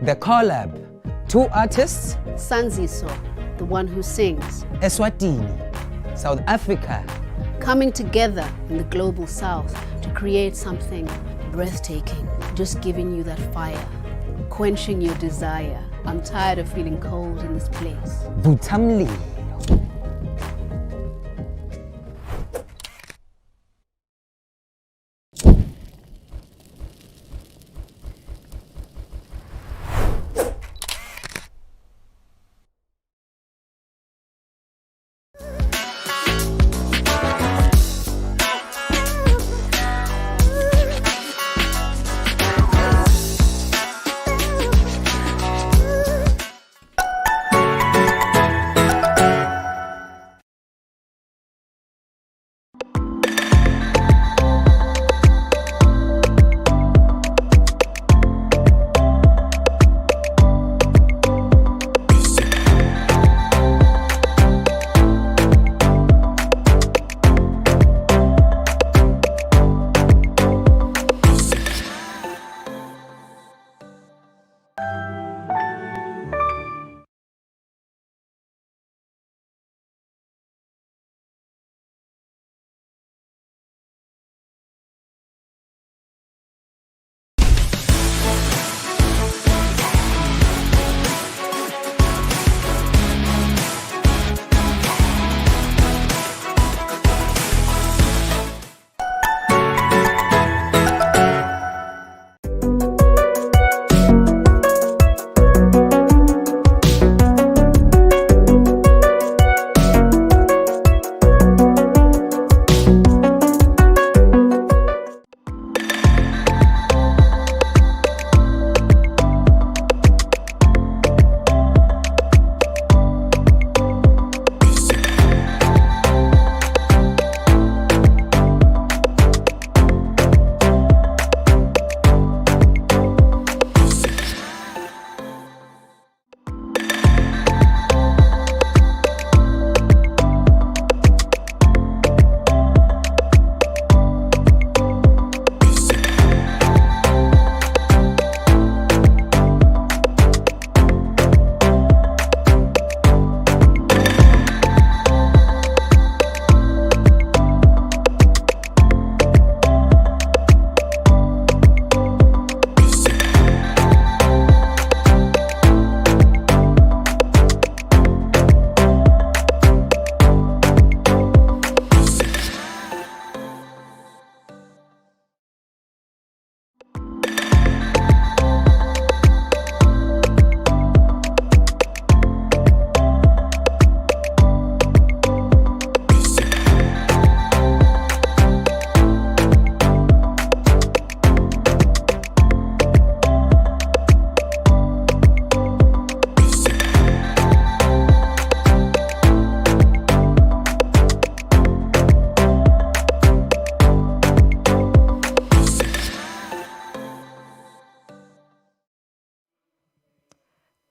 The Collab, 2 artists. Sanziso, the one who sings. Eswatini, South Africa. Coming together in the global south to create something breathtaking. Just giving you that fire, quenching your desire. I'm tired of feeling cold in this place. Butamli.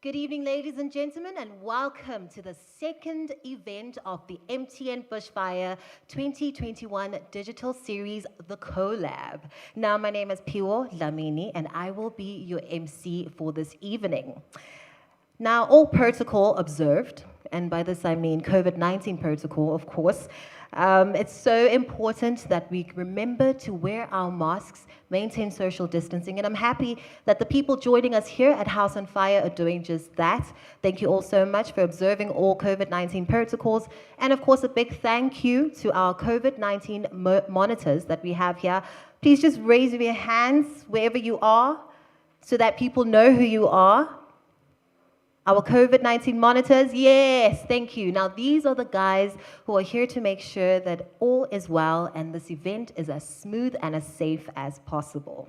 Good evening, ladies and gentlemen, and welcome to the second event of the MTN Bushfire 2021 digital series, The Collab. Now, my name is Piwo Lamini, and I will be your MC for this evening. Now, all protocol observed, and by this I mean COVID-19 protocol, of course. It's so important that we remember to wear our masks, maintain social distancing, and I'm happy that the people joining us here at House on Fire are doing just that. Thank you all so much for observing all COVID-19 protocols, and of course a big thank you to our COVID-19 monitors that we have here. Please just raise your hands wherever you are so that people know who you are. Our COVID-19 monitors, yes, thank you. Now, these are the guys who are here to make sure that all is well and this event is as smooth and as safe as possible.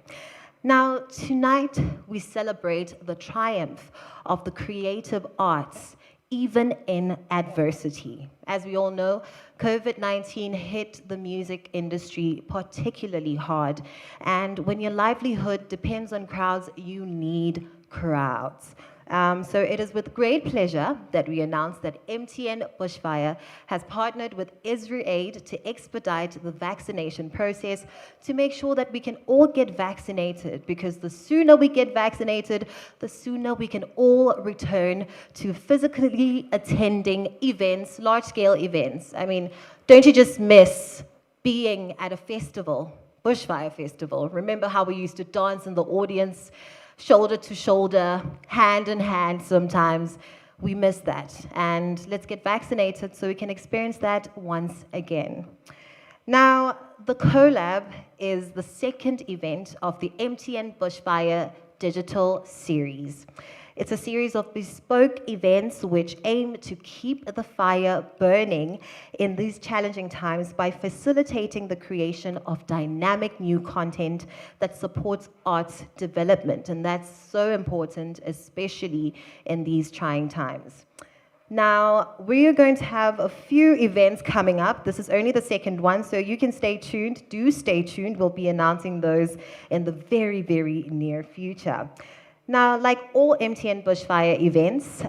Now, tonight, we celebrate the triumph of the creative arts, even in adversity. As we all know, COVID-19 hit the music industry particularly hard. And when your livelihood depends on crowds, you need crowds. So it is with great pleasure that we announce that MTN Bushfire has partnered with Aid to expedite the vaccination process to make sure that we can all get vaccinated, because the sooner we get vaccinated, the sooner we can all return to physically attending events, large-scale events. I mean, don't you just miss being at a festival, Bushfire Festival? Remember how we used to dance in the audience, shoulder to shoulder, hand in hand sometimes? We miss that. And let's get vaccinated so we can experience that once again. Now, the Collab is the second event of the MTN Bushfire digital series. It's a series of bespoke events which aim to keep the fire burning in these challenging times by facilitating the creation of dynamic new content that supports arts development. And that's so important, especially in these trying times. Now, we are going to have a few events coming up. This is only the second one, so you can stay tuned. Do stay tuned. We'll be announcing those in the very, very near future. Now, like all MTN Bushfire events,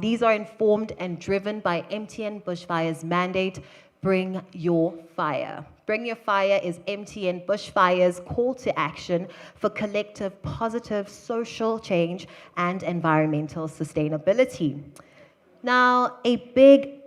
these are informed and driven by MTN Bushfire's mandate, Bring Your Fire. Bring Your Fire is MTN Bushfire's call to action for collective positive social change and environmental sustainability. Now, a big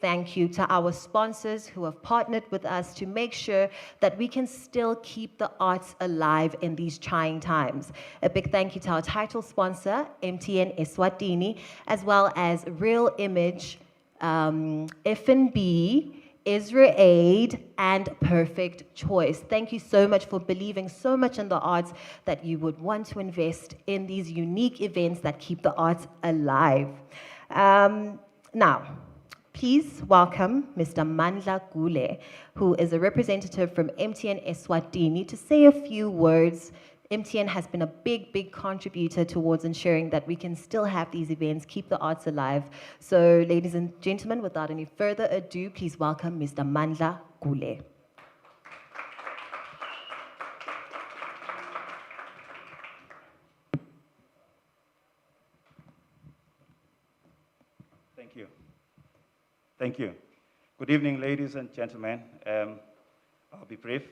thank you to our sponsors who have partnered with us to make sure that we can still keep the arts alive in these trying times. A big thank you to our title sponsor, MTN Eswatini, as well as Real Image, F&B, Aid, and Perfect Choice. Thank you so much for believing so much in the arts that you would want to invest in these unique events that keep the arts alive. Now, please welcome Mr. Mandla Gule, who is a representative from MTN Eswatini, to say a few words. MTN has been a big contributor towards ensuring that we can still have these events, keep the arts alive. So, ladies and gentlemen, without any further ado, please welcome Mr. Mandla Gule. Thank you. Good evening, ladies and gentlemen. I'll be brief.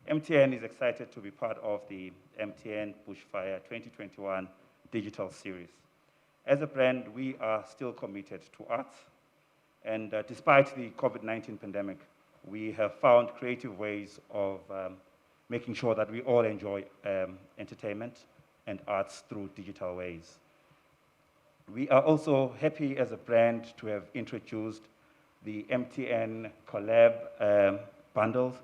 MTN is excited to be part of the MTN Bushfire 2021 digital series. As a brand, we are still committed to arts. And despite the COVID-19 pandemic, we have found creative ways of making sure that we all enjoy entertainment and arts through digital ways. We are also happy as a brand to have introduced the MTN Collab bundles,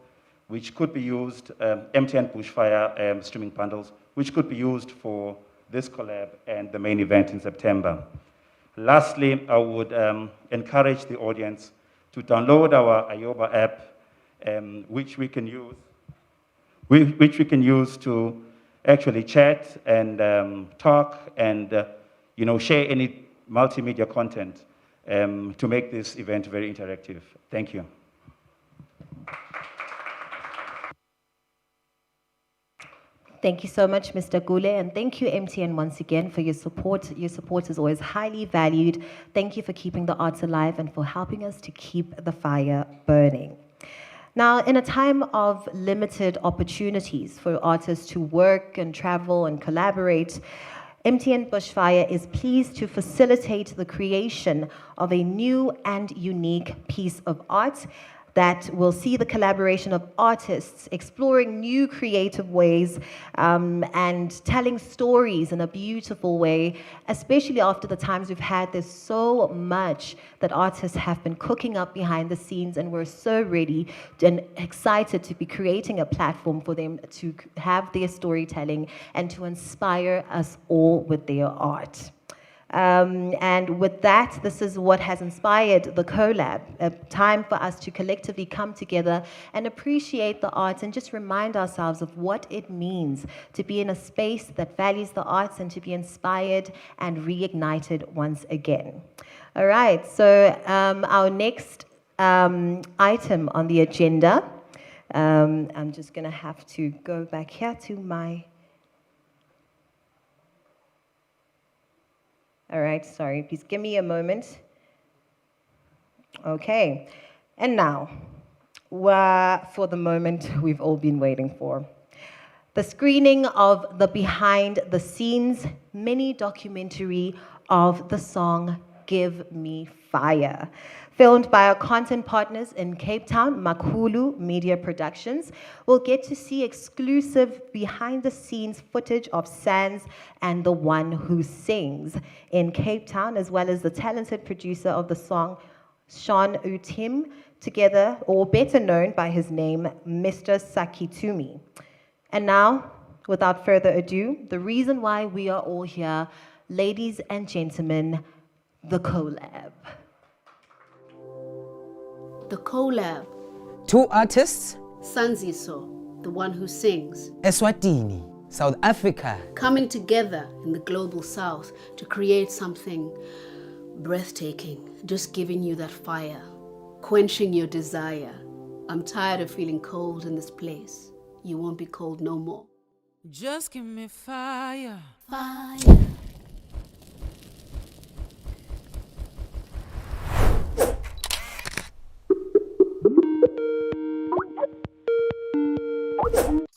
which could be used, MTN Bushfire streaming bundles, which could be used for this collab and the main event in September. Lastly, I would encourage the audience to download our Ayoba app, which we can use to actually chat and talk and share any multimedia content to make this event very interactive. Thank you. Thank you so much, Mr. Gule, and thank you, MTN, once again for your support. Your support is always highly valued. Thank you for keeping the arts alive and for helping us to keep the fire burning. Now, in a time of limited opportunities for artists to work and travel and collaborate, MTN Bushfire is pleased to facilitate the creation of a new and unique piece of art that will see the collaboration of artists exploring new creative ways and telling stories in a beautiful way, especially after the times we've had. There's so much that artists have been cooking up behind the scenes, and we're so ready and excited to be creating a platform for them to have their storytelling and to inspire us all with their art. And with that, this is what has inspired the Collab, a time for us to collectively come together and appreciate the arts and just remind ourselves of what it means to be in a space that values the arts and to be inspired and reignited once again. All right, so our next item on the agenda, I'm just going to have to go back here to my... All right, sorry, please give me a moment. Okay, and now, for the moment we've all been waiting for. The screening of the behind the scenes mini documentary of the song Give Me Fire. Filmed by our content partners in Cape Town, Makulu Media Productions, we'll get to see exclusive behind the scenes footage of Sans and the One Who Sings in Cape Town, as well as the talented producer of the song, Sean Utim, together, or better known by his name, Mr. Sakitumi. And now, without further ado, the reason why we are all here, ladies and gentlemen, the Collab. The Collab. Two artists, Sanziso, the one who sings. Eswatini, South Africa. Coming together in the global south to create something breathtaking, just giving you that fire, quenching your desire. I'm tired of feeling cold in this place. You won't be cold no more. Just give me fire. Fire.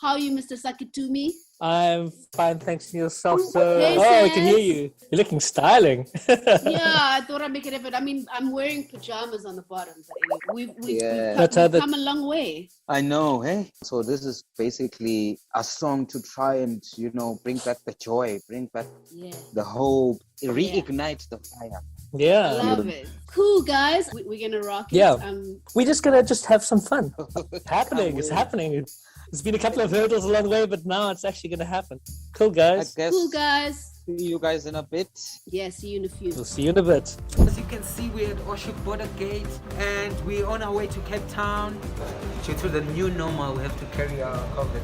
How are you, Mr. Sakitumi? I'm fine, thanks to yourself, sir. Hey, I can hear Sans. you. You're looking styling. Yeah, I thought I'd make an effort. I mean, I'm wearing pajamas on the bottom, but anyway, we've come a long way. I know, hey? So this is basically a song to try and, bring back the joy, bring back the hope, reignite the fire. Yeah. Love it. Cool, guys. We're gonna rock it. Yeah. We're just gonna have some fun. It's happening. It's happening. It's been a couple of hurdles along the way, but now it's actually gonna happen. Cool, guys. I guess Cool, guys. see you guys in a bit. Yeah, see you in a few. We'll see you in a bit. As you can see, we're at Oshuk Border Gate and we're on our way to Cape Town. Due to the new normal, we have to carry our COVID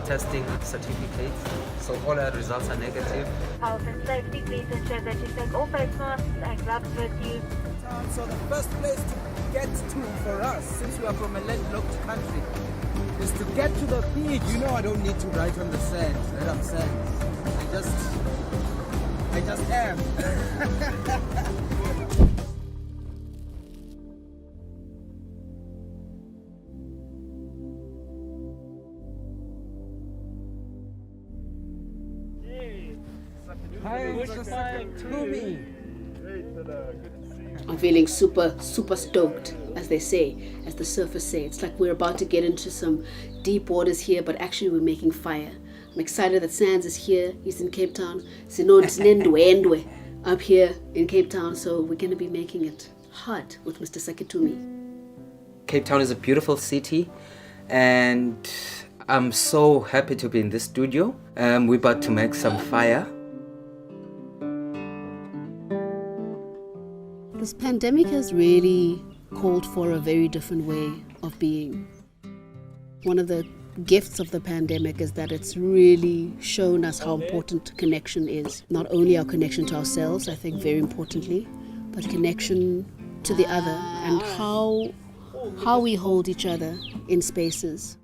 testing certificates. So all our results are negative. Health and safety, please ensure that you take all face masks and gloves with you. So the first place to get to for us, since we are from a landlocked country, is to get to the beach. I don't need to write on the sand that I'm sand. I just am. Hi, Toby. I'm feeling super stoked, as they say, as the surfers say. It's like we're about to get into some deep waters here, but actually we're making fire. I'm excited that Sans is here. He's in Cape Town. Sinondwe up here in Cape Town. So we're going to be making it hot with Mr. Sakitumi. Cape Town is a beautiful city, and I'm so happy to be in this studio. We're about to make some fire. This pandemic has really called for a very different way of being. One of the gifts of the pandemic is that it's really shown us how important connection is. Not only our connection to ourselves, I think very importantly, but connection to the other and how we hold each other in spaces.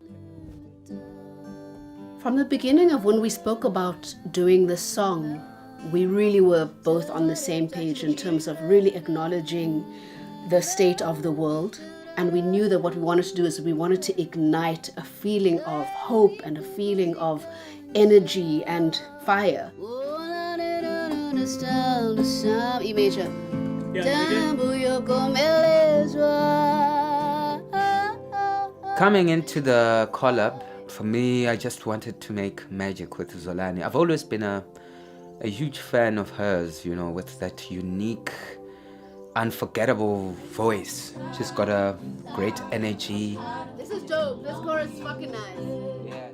From the beginning of when we spoke about doing this song, we really were both on the same page in terms of really acknowledging the state of the world. And we knew that what we wanted to do is we wanted to ignite a feeling of hope and a feeling of energy and fire. E major. Coming into the collab, for me, I just wanted to make magic with Zolani. I've always been a huge fan of hers, with that unique, unforgettable voice. She's got a great energy. This is dope. This chorus is fucking nice. Yeah.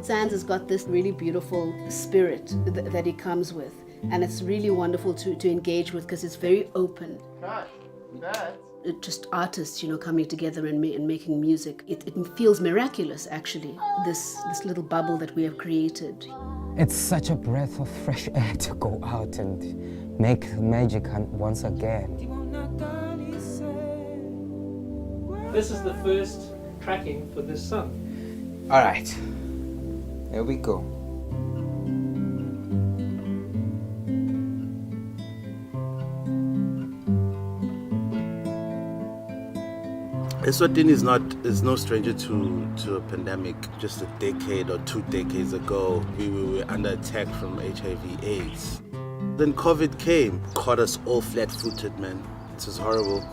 Sans has got this really beautiful spirit that he comes with. And it's really wonderful to engage with because it's very open. Just artists, coming together and making music. It feels miraculous, actually, this little bubble that we have created. It's such a breath of fresh air to go out and make magic once again. This is the first tracking for this song. All right, here we go. Eswatini is no stranger to a pandemic. Just a decade or 2 decades ago, we were under attack from HIV/AIDS. Then COVID came, caught us all flat-footed, man. It was horrible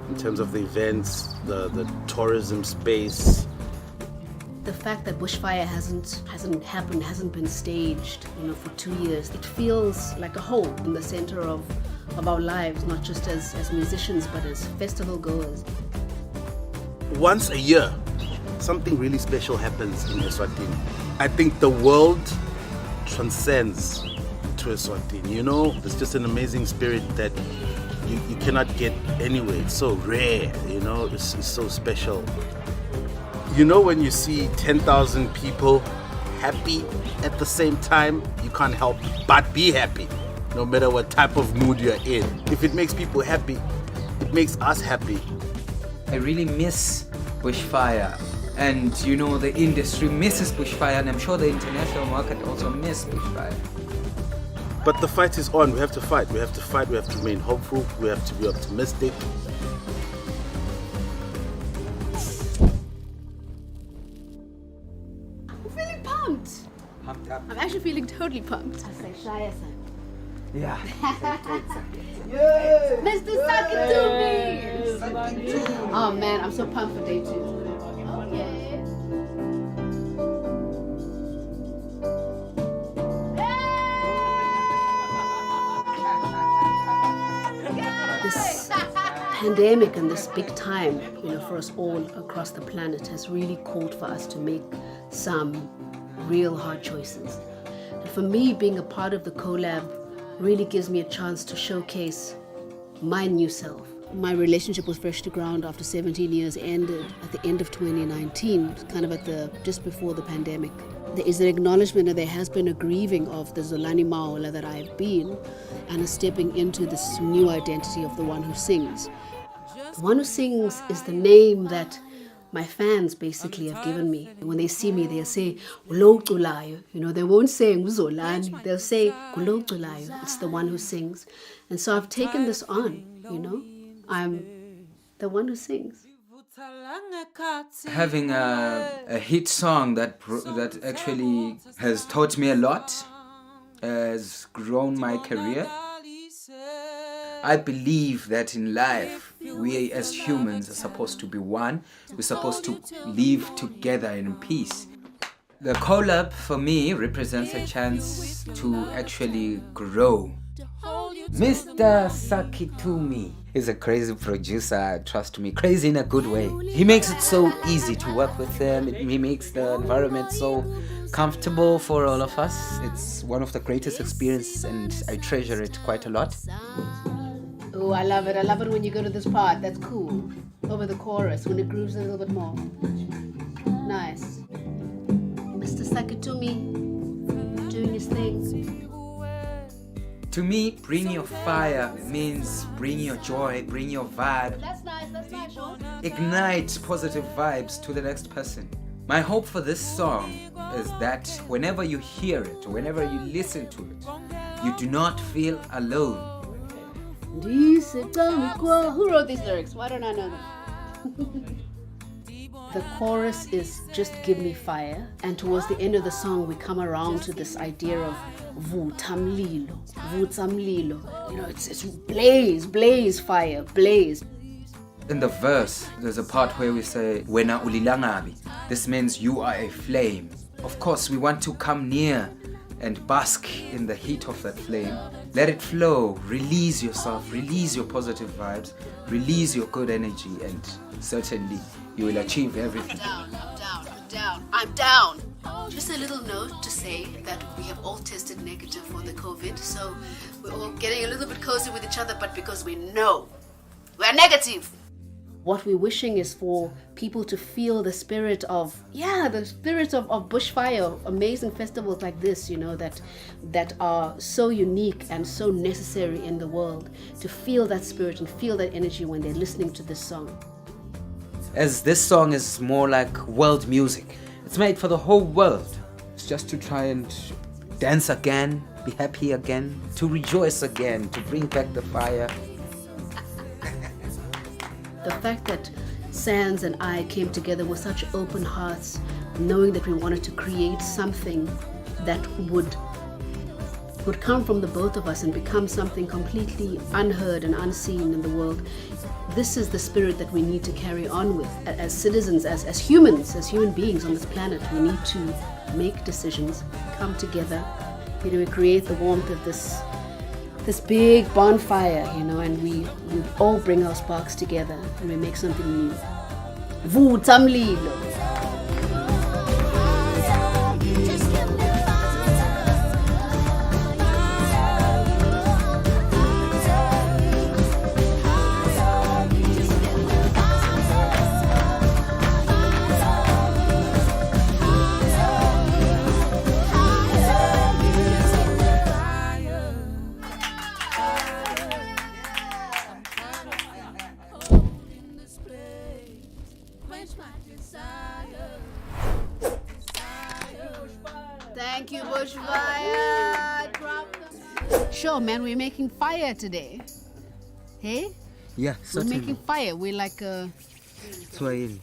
in terms of the events, the tourism space. The fact that Bushfire hasn't happened, hasn't been staged, for 2 years, it feels like a hole in the center of our lives, not just as musicians, but as festival goers. Once a year, something really special happens in Eswatini. I think the world transcends to Eswatini. There's just an amazing spirit that you cannot get anywhere. It's so rare, it's so special. When you see 10,000 people happy at the same time, you can't help but be happy, no matter what type of mood you're in. If it makes people happy, it makes us happy. I really miss Bushfire, and the industry misses Bushfire, and I'm sure the international market also miss Bushfire. But the fight is on. We have to fight. We have to remain hopeful. We have to be optimistic. I'm feeling pumped. Pumped up. I'm actually feeling totally pumped. I say, Shaya, son. Yeah. Mr. Sakatumi! Oh man, I'm so pumped for day 2. Okay. This pandemic and this big time, for us all across the planet has really called for us to make some real hard choices. And for me, being a part of the Collab really gives me a chance to showcase my new self. My relationship with Freshlyground after 17 years ended at the end of 2019, kind of just before the pandemic. There is an acknowledgement that there has been a grieving of the Zolani Mahola that I've been, and a stepping into this new identity of the one who sings. The one who sings is the name that my fans basically have given me. When they see me, they'll say, "Gulo culayo." They won't say Zolani. They'll say, "Gulo culayo." It's the one who sings. And so I've taken this on, I'm the one who sings. Having a hit song that actually has taught me a lot, has grown my career. I believe that in life, we as humans are supposed to be one. We're supposed to live together in peace. The collab for me represents a chance to actually grow. Mr. Sakitumi is a crazy producer, trust me, crazy in a good way. He makes it so easy to work with him. He makes the environment so comfortable for all of us. It's one of the greatest experiences and I treasure it quite a lot. Oh, I love it. I love it when you go to this part. That's cool. Over the chorus, when it grooves a little bit more. Nice. Mr. Sakitumi doing his thing. To me, bring your fire means bring your joy, bring your vibe. That's nice, Sean. Ignite positive vibes to the next person. My hope for this song is that whenever you hear it, whenever you listen to it, you do not feel alone. Who wrote these lyrics? Why don't I know them? The chorus is just give me fire, and towards the end of the song we come around to this idea of vutamlilo. It's blaze fire, blaze. In the verse, there's a part where we say wena ulilangabi. This means you are a flame. Of course, we want to come near and bask in the heat of that flame. Let it flow, release yourself, release your positive vibes, release your good energy, and certainly you will achieve everything. I'm down. Just a little note to say that we have all tested negative for the COVID, so we're all getting a little bit cozy with each other, but because we know we're negative. What we're wishing is for people to feel the spirit of Bushfire, amazing festivals like this, that are so unique and so necessary in the world, to feel that spirit and feel that energy when they're listening to this song. As this song is more like world music. It's made for the whole world. It's just to try and dance again, be happy again, to rejoice again, to bring back the fire. The fact that Sans and I came together with such open hearts, knowing that we wanted to create something that would come from the both of us and become something completely unheard and unseen in the world. This is the spirit that we need to carry on with as citizens, as humans, as human beings on this planet. We need to make decisions, come together, we create the warmth of this big bonfire, and we all bring our sparks together and we make something new. Vutsa mlilo. Thank you, Bushfire. Sure, man, we're making fire today. Hey? Yeah, We're certainly. making fire. We're like Swahili.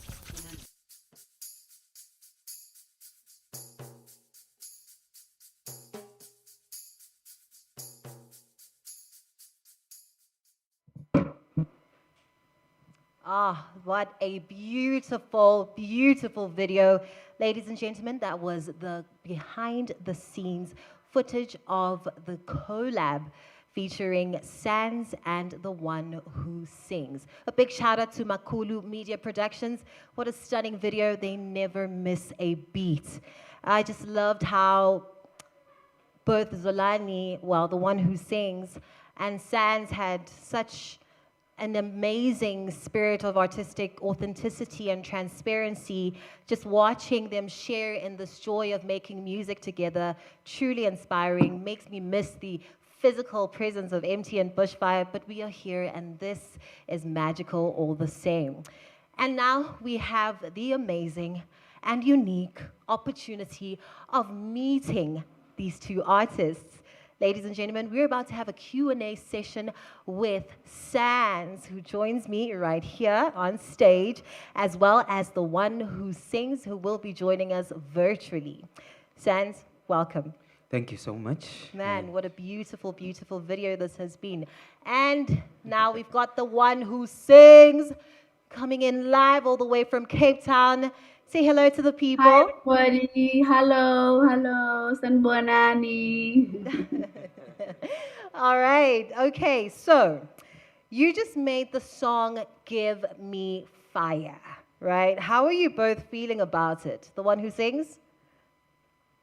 Ah, what a beautiful, beautiful video. Ladies and gentlemen, that was the behind the scenes footage of the collab featuring Sans and the One Who Sings. A big shout out to Makulu Media Productions. What a stunning video. They never miss a beat. I just loved how both Zolani, well, the One Who Sings, and Sans had such an amazing spirit of artistic authenticity and transparency. Just watching them share in this joy of making music together, truly inspiring, makes me miss the physical presence of MTN Bushfire, but we are here and this is magical all the same. And now we have the amazing and unique opportunity of meeting these two artists. Ladies and gentlemen, we're about to have a Q&A session with Sans, who joins me right here on stage, as well as the One Who Sings, who will be joining us virtually. Sans, welcome. Thank you so much. Man, what a beautiful, beautiful video this has been. And now we've got the One Who Sings coming in live all the way from Cape Town. Say hello to the people. Hi, everybody. Hello, hello. Sanbonani. All right. Okay. So you just made the song Give Me Fire, right? How are you both feeling about it? The One Who Sings?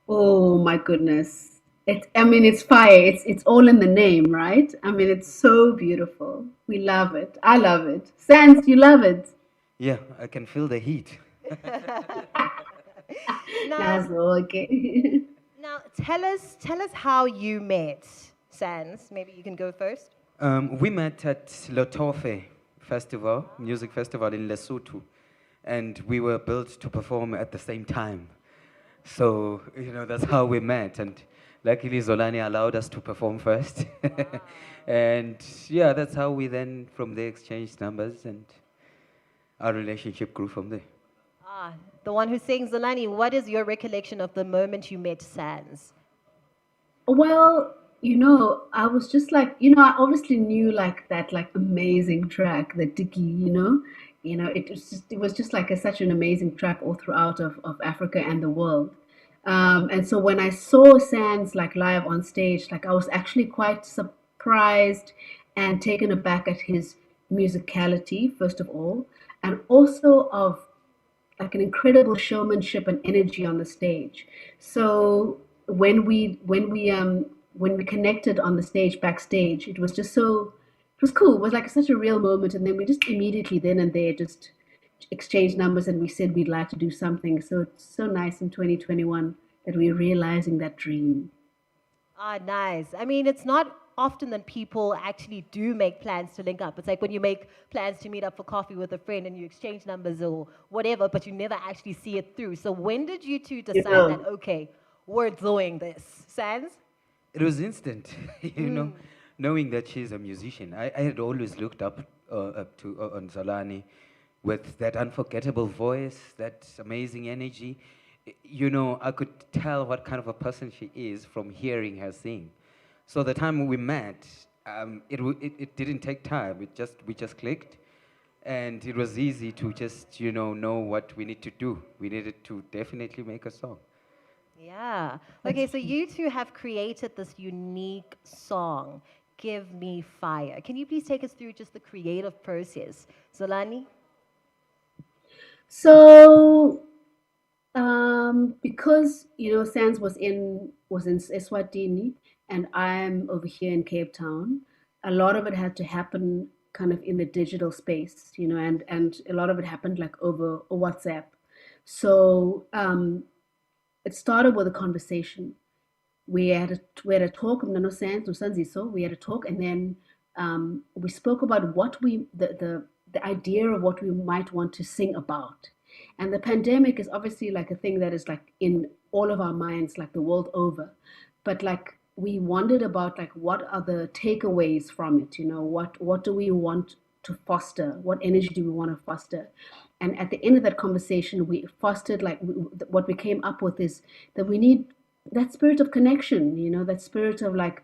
Oh my goodness. It's fire. It's all in the name, right? It's so beautiful. We love it. I love it. Sans, you love it. Yeah, I can feel the heat. That's okay. Now tell us how you met, Sans. Maybe you can go first. We met at Lotofe Festival, music festival in Lesotho, and we were built to perform at the same time. So, that's how we met, and luckily Zolani allowed us to perform first. Wow. And yeah, that's how we then from there exchanged numbers, and our relationship grew from there. The One Who Sings, Zolani, what is your recollection of the moment you met Sans? Well, I was just like, I obviously knew that amazing track, the Dicky, it was just like such an amazing track all throughout of Africa and the world. And so when I saw Sans live on stage, I was actually quite surprised and taken aback at his musicality, first of all, and also of an incredible showmanship and energy on the stage. So when we connected on the stage backstage, it was cool. It was such a real moment, and then we just immediately then and there just exchanged numbers, and we said we'd like to do something. So it's so nice in 2021 that we're realizing that dream. Nice. It's not often that people actually do make plans to link up. It's like when you make plans to meet up for coffee with a friend and you exchange numbers or whatever, but you never actually see it through. So when did you two decide that, okay, we're doing this? Sans? It was instant, knowing that she's a musician. I had always looked up to on Zolani. with that unforgettable voice, that amazing energy. You know, I could tell what kind of a person she is from hearing her sing. So the time we met, it didn't take time. We just clicked, and it was easy to just know what we need to do. We needed to definitely make a song. Yeah. Okay, so you two have created this unique song, Give Me Fire. Can you please take us through just the creative process? Zolani? So, because Sans was in Eswatini and I'm over here in Cape Town, a lot of it had to happen kind of in the digital space, and a lot of it happened like over WhatsApp. So it started with a conversation. We had a talk, no Sans, no Sanziso. We had a talk, and then we spoke about the idea of what we might want to sing about. And the pandemic is obviously like a thing that is like in all of our minds, like the world over. But like we wondered about like what are the takeaways from it? What do we want to foster? What energy do we want to foster? And at the end of that conversation, we fostered like what we came up with is that we need that spirit of connection, that spirit of like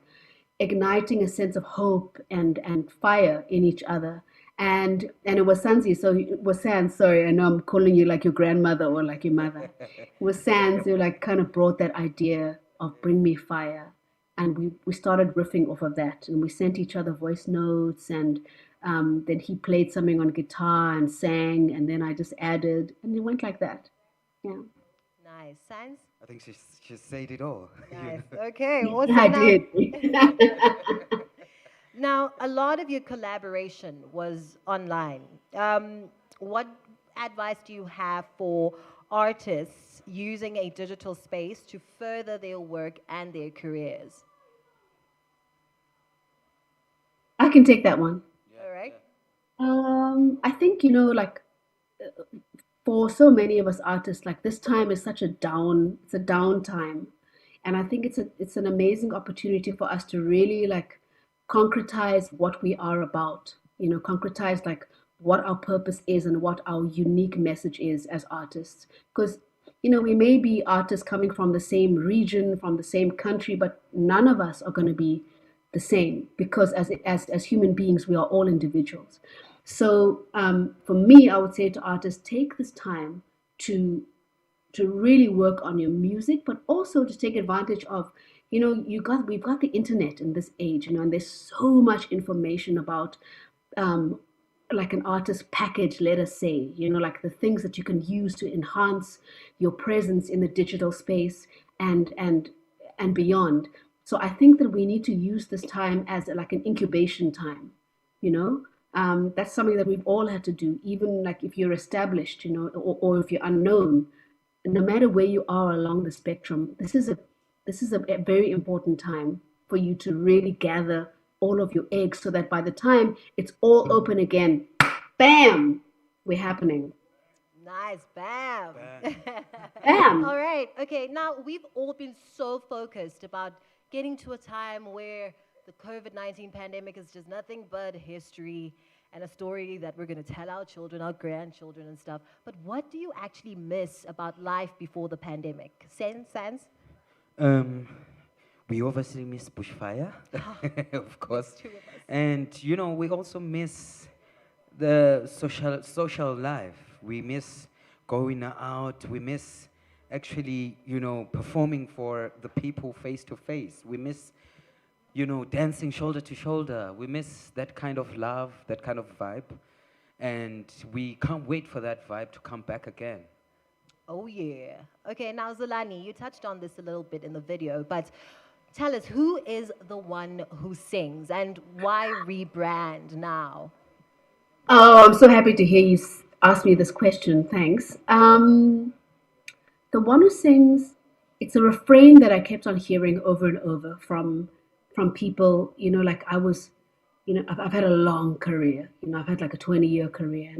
igniting a sense of hope and fire in each other. And it was Sansi, so it was Sans, sorry, I know I'm calling you like your grandmother or like your mother. It was Sans who like kind of brought that idea of bring me fire. And we started riffing off of that, and we sent each other voice notes, and then he played something on guitar and sang, and then I just added, and it went like that. Yeah. Nice. Sans? I think she said it all. Nice. Okay, awesome. I Now- did. Now, a lot of your collaboration was online. What advice do you have for artists using a digital space to further their work and their careers? I can take that one. All right. I think, like for so many of us artists, like this time is such it's a down time. And I think it's an amazing opportunity for us to really like concretize what we are about, concretize like what our purpose is and what our unique message is as artists. Because, we may be artists coming from the same region, from the same country, but none of us are going to be the same because as human beings, we are all individuals. So for me, I would say to artists, take this time to really work on your music, but also to take advantage of, we've got the internet in this age, and there's so much information about like an artist package, let us say, like the things that you can use to enhance your presence in the digital space and beyond. So I think that we need to use this time as like an incubation time, that's something that we've all had to do, even like if you're established, or if you're unknown, no matter where you are along the spectrum, this is a very important time for you to really gather all of your eggs so that by the time it's all open again, bam, we're happening. Nice. Bam. Bam. All right. Okay. Now, we've all been so focused about getting to a time where the COVID-19 pandemic is just nothing but history and a story that we're going to tell our children, our grandchildren and stuff. But what do you actually miss about life before the pandemic? Sans? We obviously miss Bushfire, of course. And, we also miss the social life. We miss going out. We miss actually, performing for the people face to face. We miss, dancing shoulder to shoulder. We miss that kind of love, that kind of vibe. And we can't wait for that vibe to come back again. Oh, yeah. Okay, now, Zolani, you touched on this a little bit in the video, but tell us, who is the one who sings and why rebrand now? Oh, I'm so happy to hear you ask me this question. Thanks. The one who sings, it's a refrain that I kept on hearing over and over from people, like I was, I've had a long career, I've had like a 20-year career,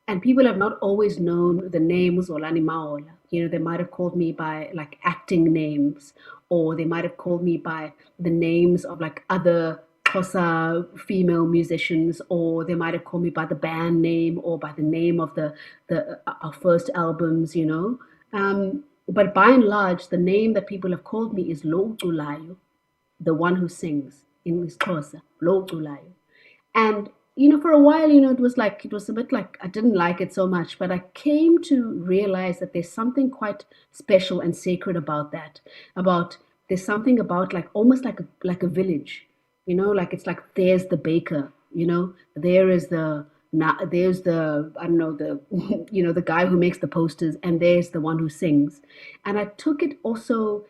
and people have not always known the name Zolani Mahola. They might have called me by like acting names, or they might have called me by the names of like other Xhosa female musicians, or they might have called me by the band name or by the name of the our first albums, you know. But by and large, the name that people have called me is Lo Uculayo, the one who sings in Xhosa, Lo Uculayo. And you know, for a while, you know, it was a bit like I didn't like it so much, but I came to realize that there's something quite special and sacred about that. About there's something about like almost like a village, you know, like it's like there's the baker, you know, there's the I don't know the you know the guy who makes the posters, and there's the one who sings. And I took it also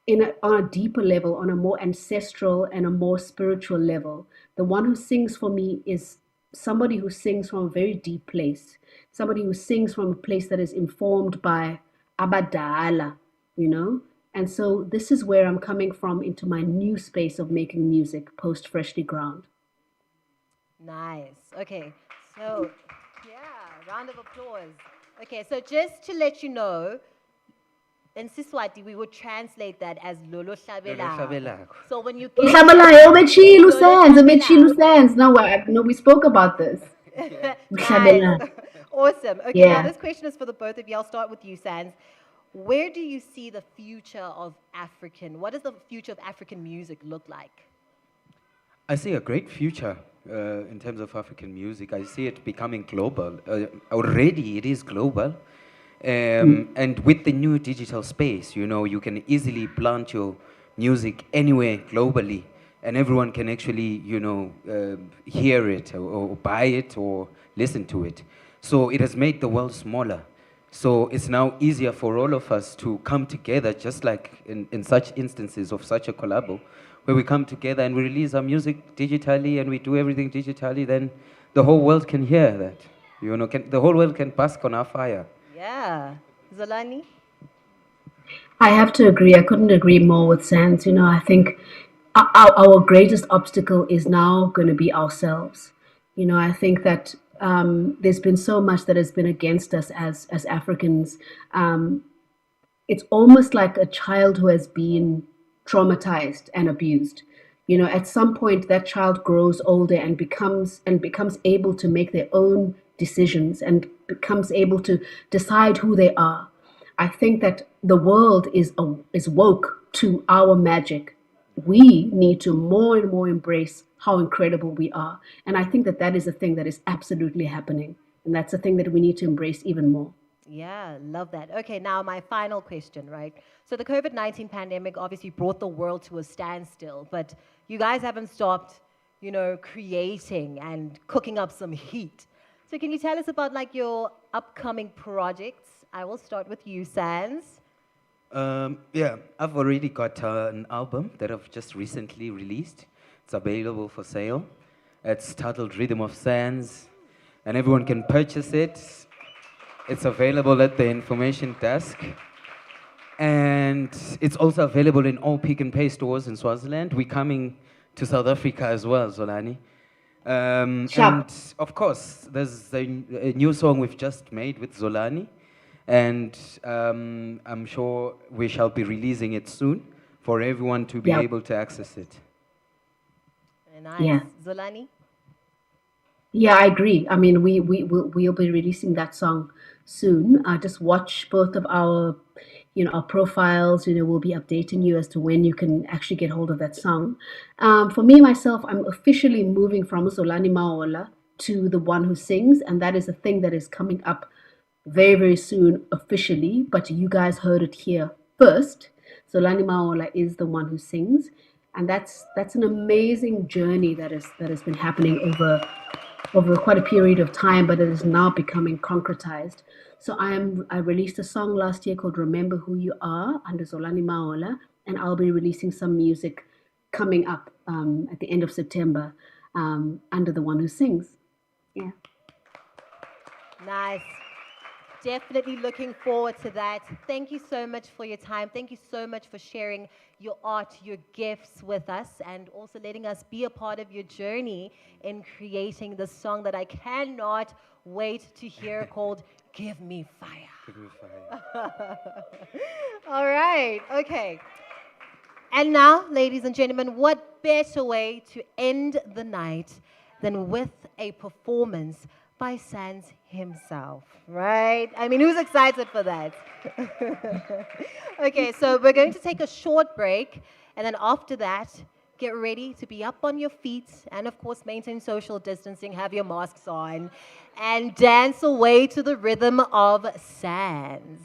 on a deeper level, on a more ancestral and a more spiritual level. The one who sings for me is somebody who sings from a very deep place, somebody who sings from a place that is informed by Abadala, you know? And so this is where I'm coming from into my new space of making music post Freshlyground. Nice. Okay. So, yeah, round of applause. Okay, so just to let you know, in Siswati, we would translate that as Lolo Hlabelako. So when you get No, we spoke about this. Nice. Awesome. Okay, Yeah. now this question is for the both of you. I'll start with you, Sans. Where do you see the future of what does the future of African music look like? I see a great future in terms of African music. I see it becoming global. Already it is global. And with the new digital space, you know, you can easily plant your music anywhere globally, and everyone can actually, you know, hear it or buy it or listen to it. So it has made the world smaller. So it's now easier for all of us to come together, just like in such instances of such a collabo, where we come together and we release our music digitally and we do everything digitally, then the whole world can hear that. You know, the whole world can bask on our fire. Yeah. Zolani? I have to agree. I couldn't agree more with Sans. You know, I think our greatest obstacle is now going to be ourselves. You know, I think that there's been so much that has been against us as Africans. It's almost like a child who has been traumatized and abused. You know, at some point that child grows older and becomes able to make their own decisions and becomes able to decide who they are. I think that the world is woke to our magic. We need to more and more embrace how incredible we are. And I think that that is a thing that is absolutely happening. And that's a thing that we need to embrace even more. Yeah, love that. Okay, now my final question, right? So the COVID-19 pandemic obviously brought the world to a standstill, but you guys haven't stopped, you know, creating and cooking up some heat. So can you tell us about like your upcoming projects? I will start with you, Sans. Yeah, I've already got an album that I've just recently released. It's available for sale. It's titled Rhythm of Sans, and everyone can purchase it. It's available at the information desk. And it's also available in all Pick n Pay stores in Swaziland. We're coming to South Africa as well, Zolani. And of course, there's a new song we've just made with Zolani. And I'm sure we shall be releasing it soon for everyone to be able to access it. Nice. Yeah. Zolani? Yeah, I agree. I mean, we'll be releasing that song soon. Just watch both of our, you know, our profiles. You know, we'll be updating you as to when you can actually get hold of that song. For me, myself, I'm officially moving from Zolani Mahola to the one who sings, and that is a thing that is coming up very, very soon officially. But you guys heard it here first. Zolani Mahola is the one who sings, and that's an amazing journey that has been happening over quite a period of time, but it is now becoming concretized. So I released a song last year called Remember Who You Are under Zolani Mahola, and I'll be releasing some music coming up at the end of September under the one who sings. Yeah. Nice. Definitely looking forward to that. Thank you so much for your time. Thank you so much for sharing your art, your gifts with us, and also letting us be a part of your journey in creating the song that I cannot wait to hear called Give Me Fire. Give me fire. All right. Okay. And now, ladies and gentlemen, what better way to end the night than with a performance by Sans himself, right? I mean, who's excited for that? Okay, so we're going to take a short break, and then after that, get ready to be up on your feet, and of course, maintain social distancing, have your masks on, and dance away to the rhythm of Sans.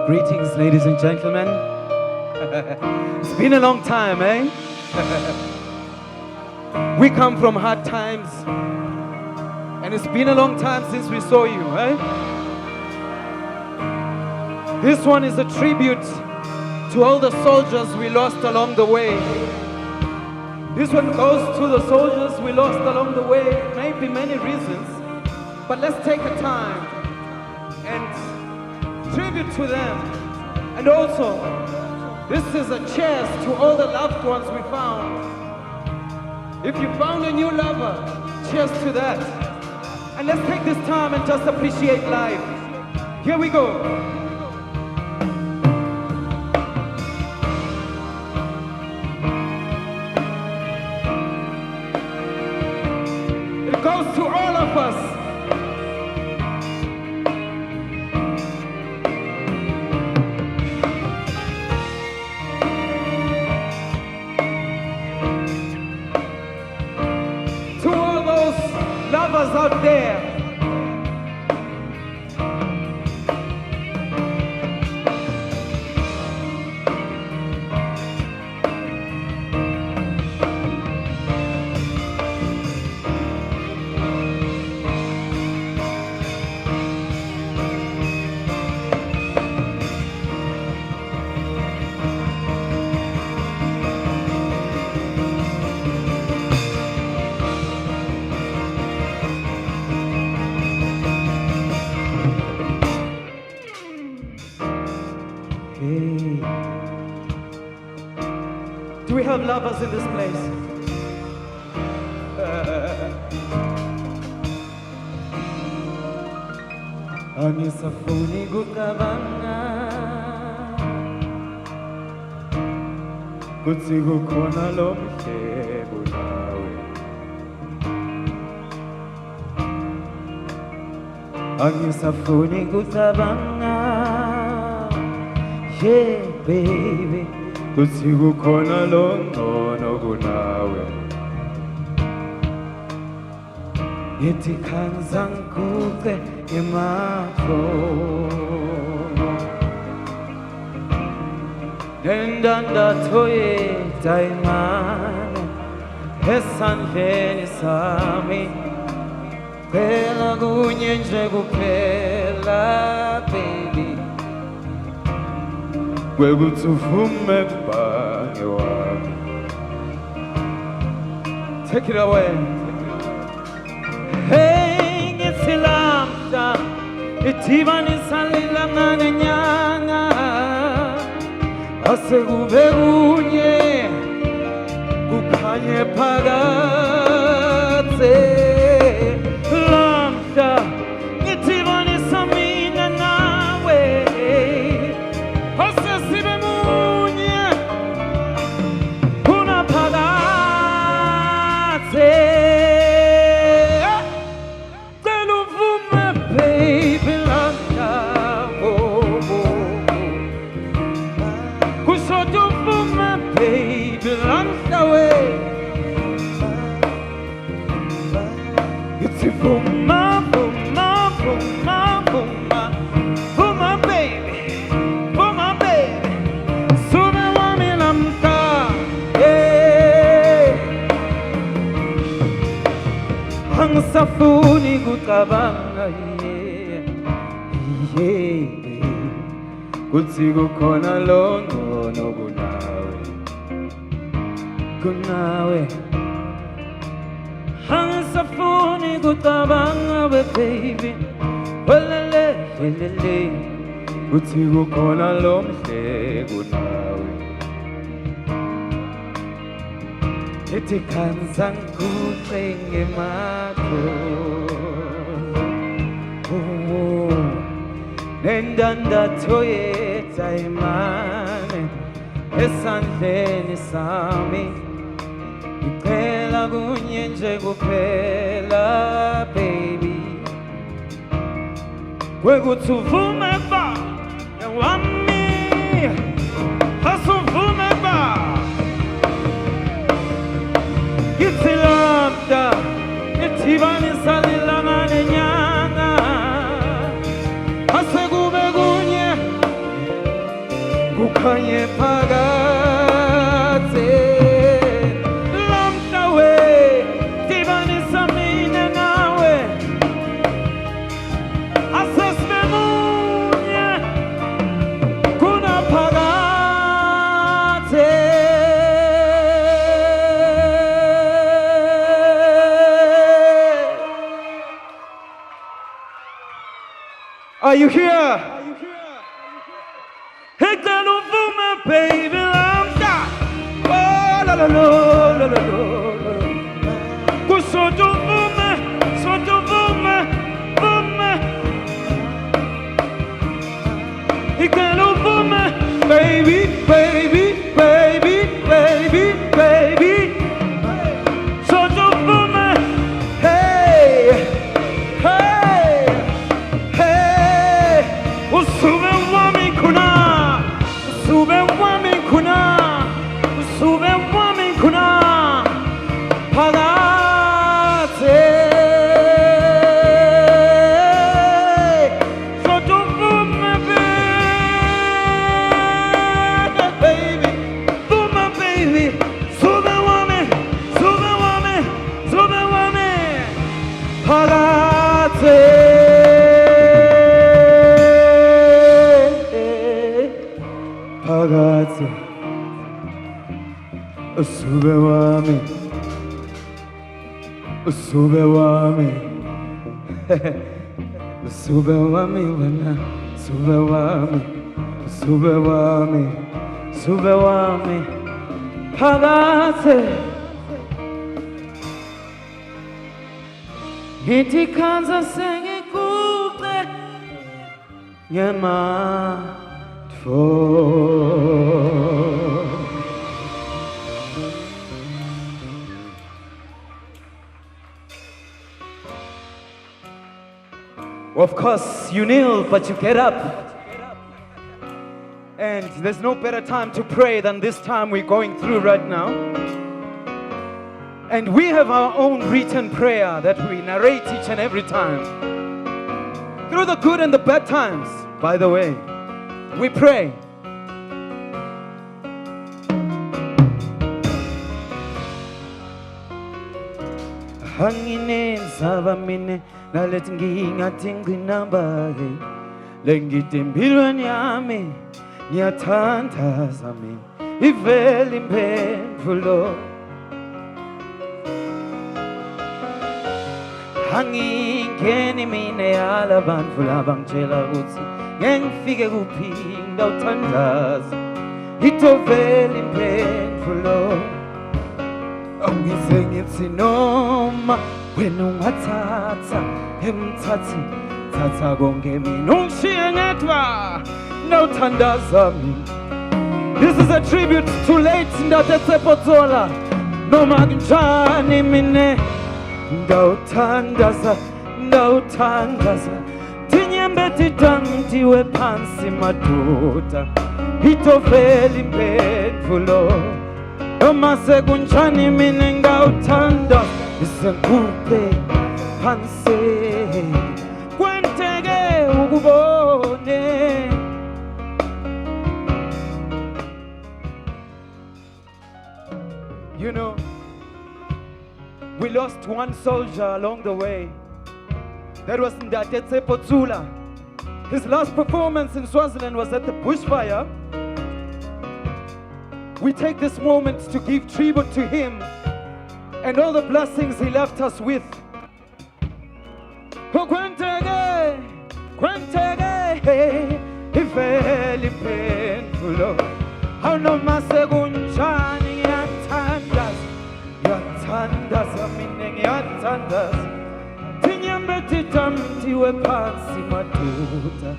Greetings, ladies and gentlemen. It's been a long time, eh? We come from hard times, and it's been a long time since we saw you, eh? This one is a tribute to all the soldiers we lost along the way. This one goes to the soldiers we lost along the way. Maybe many reasons, but let's take a time and tribute to them. And also, this is a cheers to all the loved ones we found. If you found a new lover, cheers to that. And let's take this time and just appreciate life. Here we go. It goes to all of us. Lovers out there. Do we have lovers in this place? Angisafuni kucabanga kutsi kukhona lomhlobo nawe. Angisafuni kucabanga, yeah baby, kutsi kukhona longcono kunawe. Ngithi khanza ngikuqe emakhono nendandatho yedayimana esandleni sami phela kunye nje kuphela baby kwekuthi uvume kubange wami. Take it away. Hey ngithi lamhla idibanisa lilanga nenyanga asekube kunye kukhanye phakathe lamhla ngidibanisa mina nawe asesibe munye kunaphakathe cela uvume baby lamhla kushoda uvume baby lamhla we it's Vuma, Vuma, Vuma, Vuma, Vuma baby, Vuma baby, sume wami lamhla, yeah. Angisafuni kucabanga, yeah. Kuthi kukhona longcono kunawe. Angisafuni kucabanga we baby, welele welele. Kuthi kukhona lomhle kunawe. Ethi khansa ngikucenge makho. Nendandatho yetayimane esandleni sami iphela kunye nje kuphela baby kwekuthi uvume ba wami asuvume ba ngithi lamhla idibanisa lilanga nenyanga asekube kunye kukhanye phakathe lamhla we dibanisa mina nawe asesibe munye kunaphakathe. Are you here? Hector Vuma, baby, I'm done. Oh, la la la la la la. Kusoto Vuma, Soto Vuma, Vuma. Hector Vuma, baby, baby, baby, baby, baby. Soto Vuma, hey, hey. Usube wami kuna, usube wami kuna, usube wami kuna, phakathe. So don't Vuma baby, Vuma baby, sube wami, sube wami, sube wami, phakathe. Phakathe usube wami, usube wami, usube wami wena, usube wami, usube wami, usube wami, phakathe. Ngithi khansa sengikuqe ngematfo. Of course, you kneel, but you get up. And there's no better time to pray than this time we're going through right now. And we have our own written prayer that we narrate each and every time. Through the good and the bad times, by the way, we pray. Hangine saba mine nalethi ngingathi ngcinamba ke lengithi empilweni yami ngiyathandaza mina ivele imphendvulo angingeni mina yala bantu labangitshela ukuthi ngengifike kuphi ngawuthandaza itovele imphendvulo awuyize ngithi noma wena ungathatha emthathi thatha konke mina ungishiye ngedwa nawuthandaza mina. This is a tribute to late Ndate Potsola noma kunjani mina ndawuthandaza tinyembe titamtiwe phansi madoda itovele imphendvulo noma sekunjani mina ngawuthanda isenguphe phansi kwenteke ukubone. You know, we lost one soldier along the way. That was Ndate Potsula. His last performance in Swaziland was at the Bushfire. We take this moment to give tribute to him and all the blessings he left us with. Kwenteke, ivele imphendvulo awunoma sekunjani ngiyathandaza mina ngiyathandaza tinyembe titamtiwe phansi madoda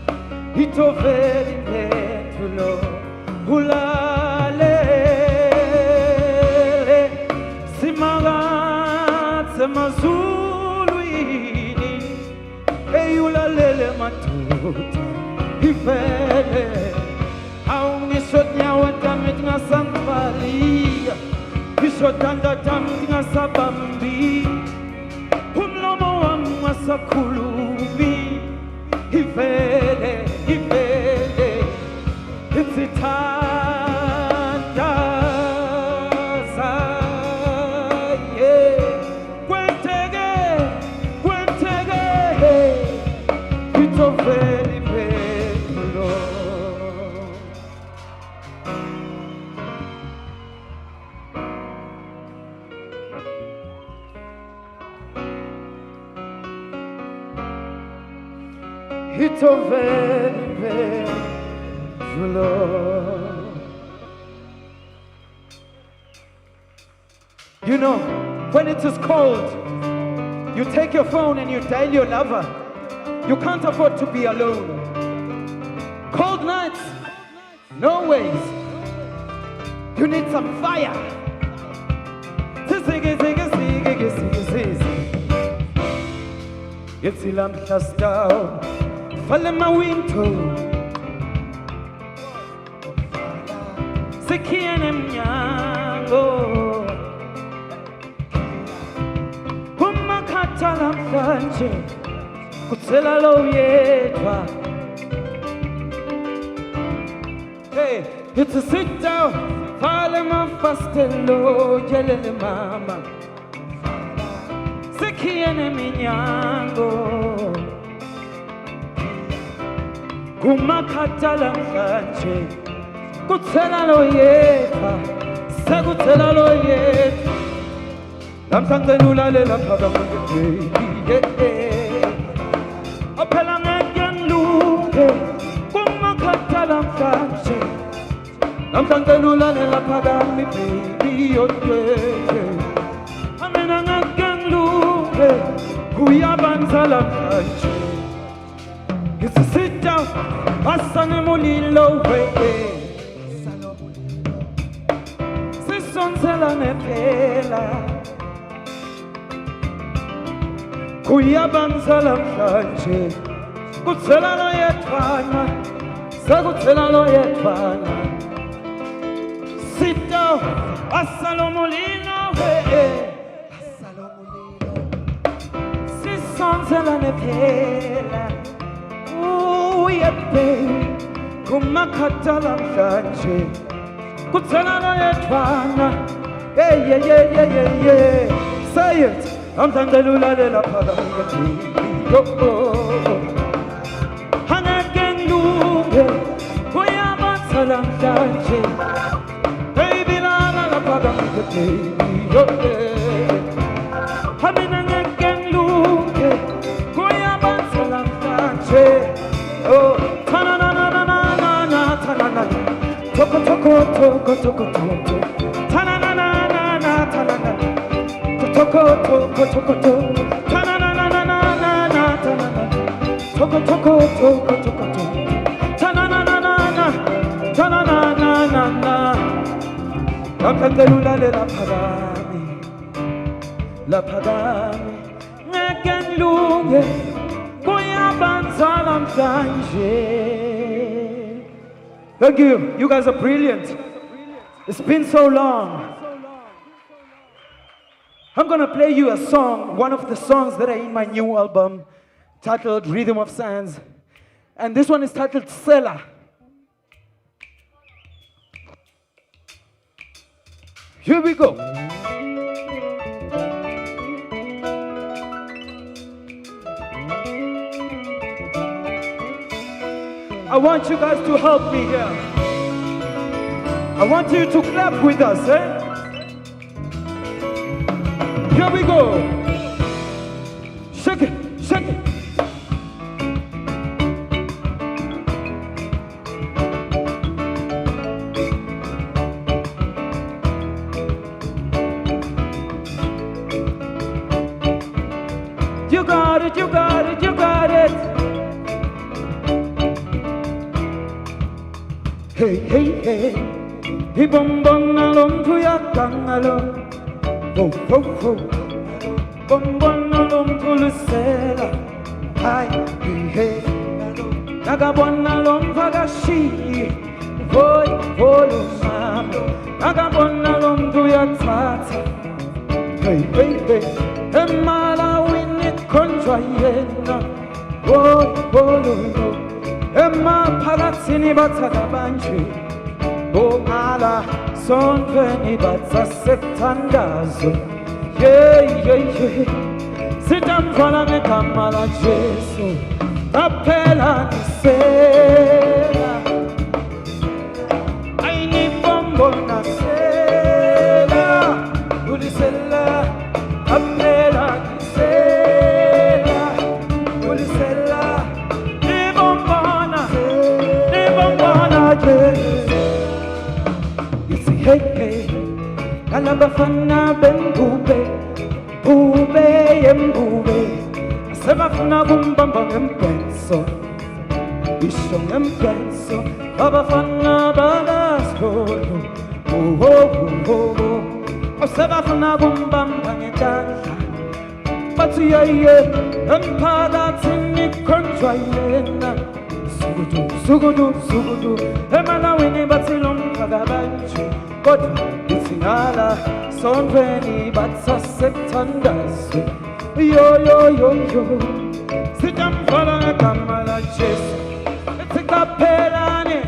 itovele imphendvulo ulalele simakatse mazulwini eyulalele madoda ivele awungisho nyawo tami tingasangibaliya ngisho tanda tami tingasabambi umlomo wami ungasakhulumi ivele itsithandaza kwenteke itovele imphendvulo. Itovele imphendvulo. You know, when it is cold, you take your phone and you dial your lover. You can't afford to be alone. Cold nights, no ways. You need some fire. It's ilam down. Fall in my window. Sikiene mnyango. Umakata namhlanje. Kutsela lo yedwa. Hey, it's a sit down. Fall in my fastelo. Yelele mama. Sikiene mnyango. Kumakata namhlanje. Kutsela lo yedwa. Sekutsela lo yedwa. Namhlanje nulalela phakathi aphela ngeke ngilunge kumakhathala namhlanje namhlanje nulalela phakathi baby yonke amena ngeke ngilunge kuyabanza namhlanje ngisisita asane mulilo weke sisonsela nephela kuyabanza namhlanje kuthela lo yedwana sekuthela lo yedwana sita asalomulino sisonsela nephela uyebe kumakhathala namhlanje kuthela lo yedwana say it amtandelula lela phakami yo hangenluke uyabatsala mhlanje baby lana la phakami yo hamina ngenluke uyabatsala mhlanje oh tana na na na na na tana na toko toko toko toko toko tana na na na na tana na toko toko toko toko tana na na na na na tana na toko toko toko toko tana na na na na tana na na na na amtandelula lela phakami ngenluke kuyabanzala mhlanje. Thank you. You guys are brilliant. It's been so long. I'm gonna play you a song, one of the songs that are in my new album titled Rhythm of Sands. And this one is titled Sela. Here we go. I want you guys to help me here. I want you to clap with us, eh? Here we go. Shake it, shake it. You got it, you got it, you got it. Hey, hey, hey. Hi bom bom alom tuya kang alom. Oh, oh, oh. Bom bom alom tulusela. Hi, hey, hey. Naga bon alom fagashi. Voy, voy, mam. Naga bon alom tuya tata. Hey, hey, hey. Emala winit kontrayena. Voy, voy, voy. Emma palazzini bazzata banci. Oh ala son veni bazza settandazo. Yeah, yeah, yeah. Sitam fala me kamala Gesù. Appella di sera. Aini bombona sera. Ulisella. Appella di sera. Ulisella. Hey, hey, kalabafana bembube, bube yembube, sebafuna bumbamba ngempenso, isho ngempenso, babafana bagaskolo, oh oh oh oh, sebafuna bumbamba ngetandla, bathi yeye, emphakathini konjwayena. Sugudu, sugudu, sugudu. Emana wini bathi lomphakabantu. Kodwa ithingala sonveni batsa sethandazo. Yo yo yo yo. Sitamfala ngegama la Jesu. Ethi kaphelane.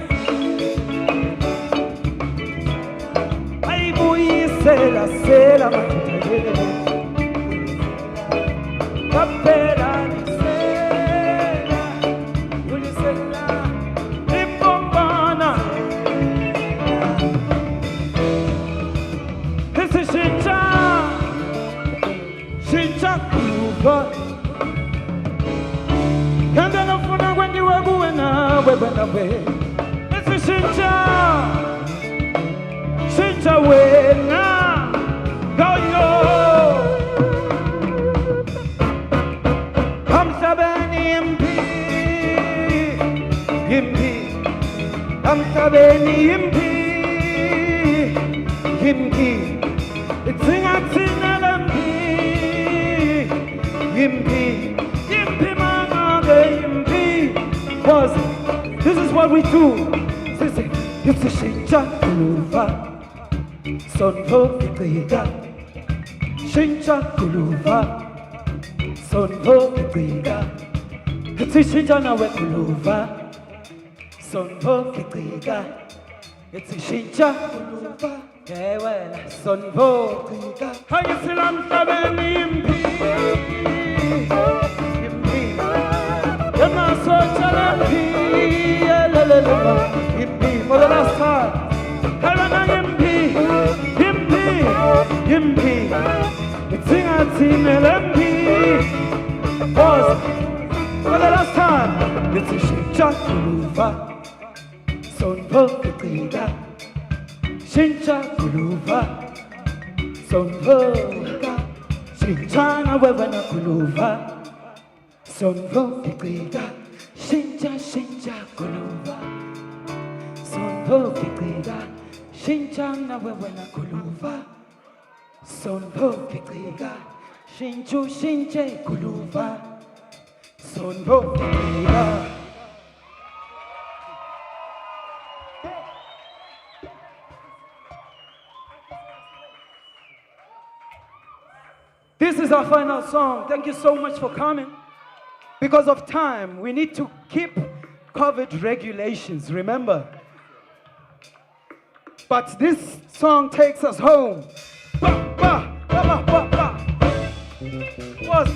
Ayibuyisela sela madoda. Kaphelane. Kanda nafuna kwendi webuwe nawe benawe. Esi shincha, shincha wena, goyo. Hamsabeni impi, impi. Hamsabeni impi, impi. Itzingathina lempi, impi. This is what we do. It's a shincha kuluva, sonvo ikiga. Shincha kuluva, sonvo ikiga. It's a shincha nawe kuluva, sonvo ikiga. It's a shincha kuluva, yeah well, sonvo ikiga. Hayisilam tabeni impi. for the last time. Kalana Yimpi, it's sing a team LMP. Pause, for the last time. It's a Shincha Kuluva, Son Pokita. Shincha Kuluva, Son Pokita. Shinchana Wevana Kuluva, Son Pokita. Shincha Kuluva. Sonpo Kikriga, Shinchana Wewena Kuluva. Sonpo Kikriga, Shinchu Shinche Kuluva. Sonpo Kikriga. This is our final song. Thank you so much for coming. Because of time, we need to keep COVID regulations, remember? But this song takes us home. Ba, ba, ba, ba, ba, ba. Was.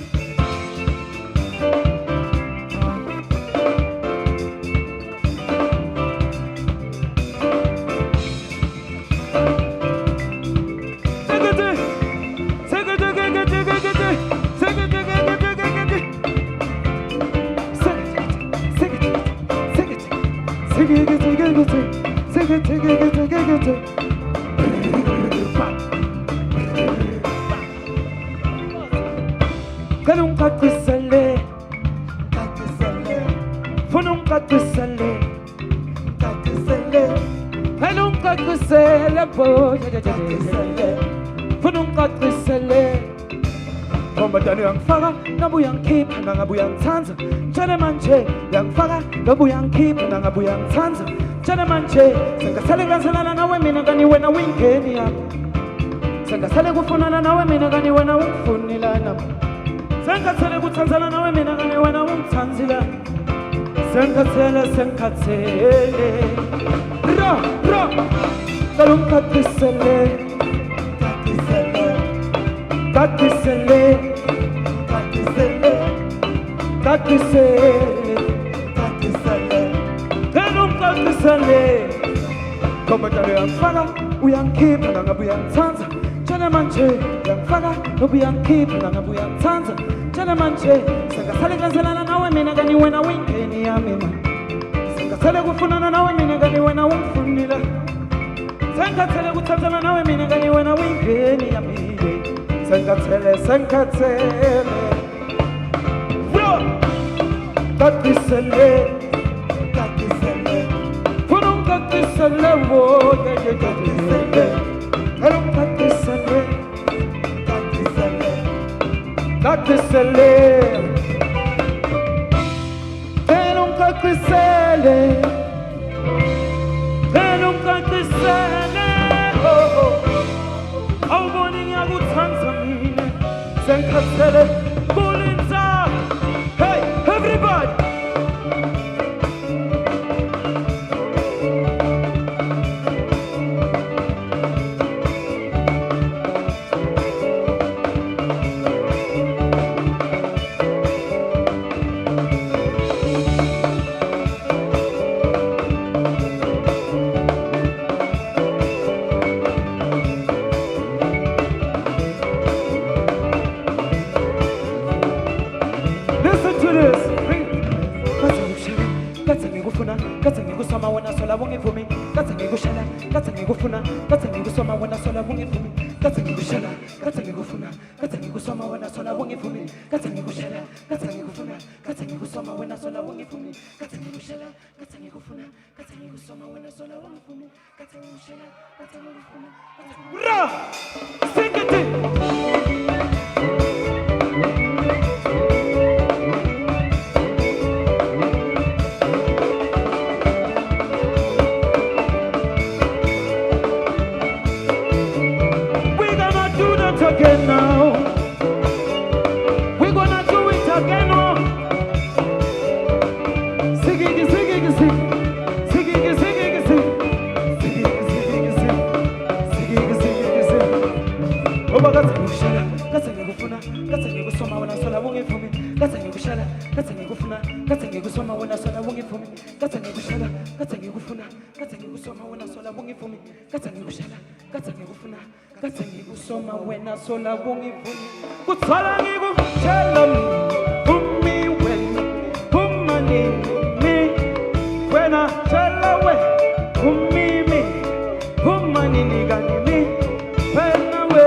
Yang fara, nabu yang keep, nangabu yang tanza. Chana manche, yang fara, nabu yang keep, nangabu yang tanza. Chana manche, senga sale granzalana na we mina gani wena winkeni ya. Senga sale gufunana na we mina gani wena umfunila na. Senga sale gutanzana na we mina gani wena umtanzila. Senga tele, ra, kalum katisele, katisele. Komatale yang fara, uyang keep, nangabu yang tanza. Chana manche, yang fara, nobu yang keep, nangabu yang tanza. Chana manche, senga sale granzalana nawe mina gani wena winkeni ya mima. Senga sale gufunana nawe mina gani wena umfunila. Senga sale gutanzana nawe mina gani wena winkeni ya mima. Senga tele. Katisele, Punum Katisele, Hello Katisele, Hello Katisele, oh, morning I would Tanzania, Senkatele, Bulinza, hey, everybody. Again now, we're gonna do it again. Oh, singing. Oh, but that's a gufuna. That's a gusoma when I saw a wongy for me. That's a gushala. That's a gufuna. That's a gusoma when I saw a wongy for me. That's a gushala. That's a gufuna. ngikusoma wena sola bungivumi katsa ngikushala katsa ngikufuna katsa ngikusoma wena sola bungivumi kutsala ngikutshela umi wena umanini wena tshela we umimi umanini kanini wena we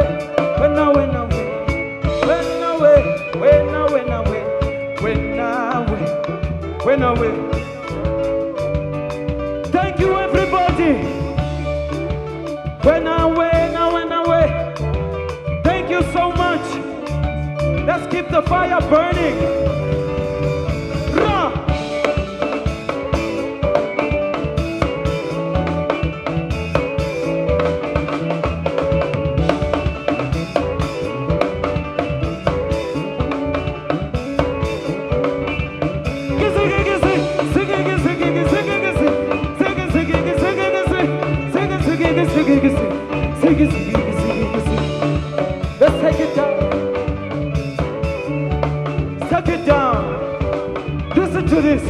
wena wena we wena we wena wena we wena we wena we. Thank you, everybody. When away. Thank you so much. Let's keep the fire burning. Ra! Let's take it down. Take it down. Listen to this.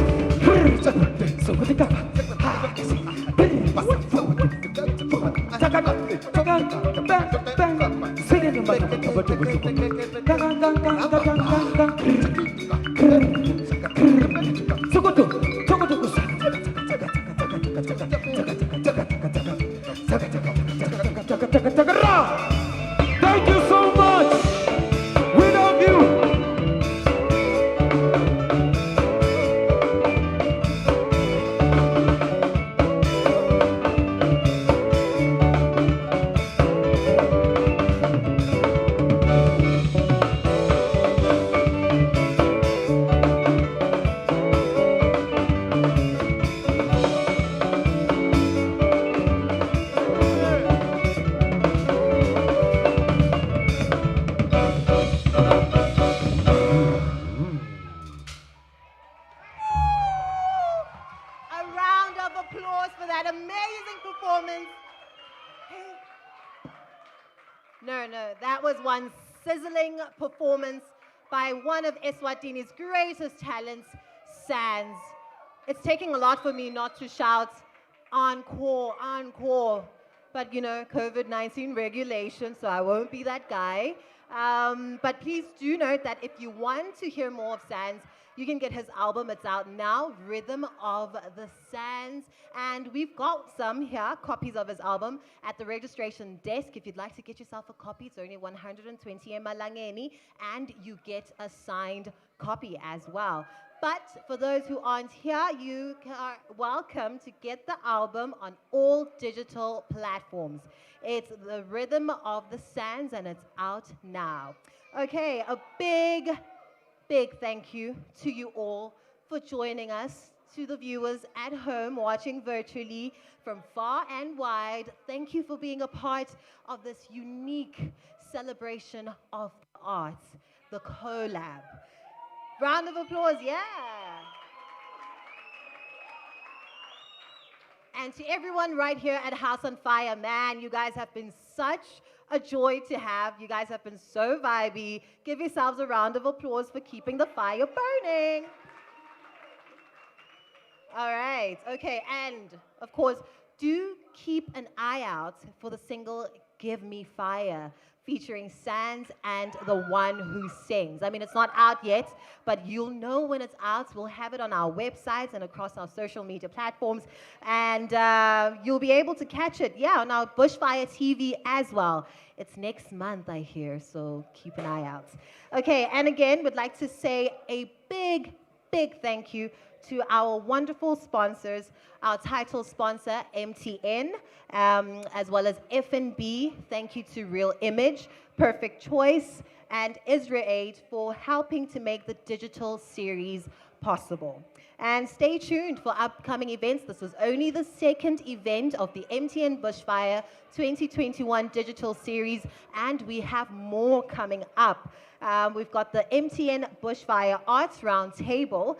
Thank you so much. We love you. No, that was one sizzling performance by one of Eswatini's greatest talents, Sands. It's taking a lot for me not to shout encore, encore. But you know, COVID-19 regulation, so I won't be that guy. But please do note that if you want to hear more of Sands, you can get his album. It's out now, Rhythm of the Sands. And we've got some here, copies of his album, at the registration desk. If you'd like to get yourself a copy, it's only 120 emalangeni, and you get a signed copy as well. But for those who aren't here, you are welcome to get the album on all digital platforms. It's the Rhythm of the Sands, and it's out now. Okay, a big thank you to you all for joining us. To the viewers at home watching virtually from far and wide, thank you for being a part of this unique celebration of the arts, the Collab. Round of applause, yeah. And to everyone right here at House on Fire, man, you guys have been such a joy to have. You guys have been so vibey. Give yourselves a round of applause for keeping the fire burning. All right, okay, and of course, do keep an eye out for the single Give Me Fire, featuring Sands and the One Who Sings. I mean, it's not out yet, but you'll know when it's out. We'll have it on our websites and across our social media platforms, and you'll be able to catch it, yeah, on our Bushfire TV as well. It's next month, I hear, so keep an eye out. Okay, and again, we'd like to say a big thank you to our wonderful sponsors, our title sponsor, MTN, as well as F&B. Thank you to Real Image, Perfect Choice, and Israel for helping to make the digital series possible. And stay tuned for upcoming events. This was only the second event of the MTN Bushfire 2021 digital series, and we have more coming up. We've got the MTN Bushfire Arts Roundtable,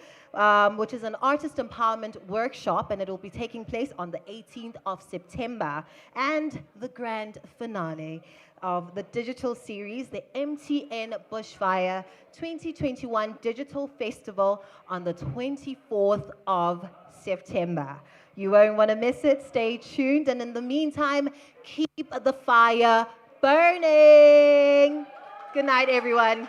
which is an artist empowerment workshop, and it will be taking place on the 18th of September. And the grand finale of the digital series, the MTN Bushfire 2021 Digital Festival on the 24th of September. You won't want to miss it. Stay tuned. And in the meantime, keep the fire burning. Good night, everyone.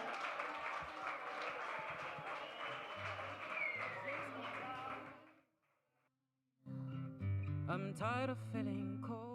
I'm tired of feeling cold.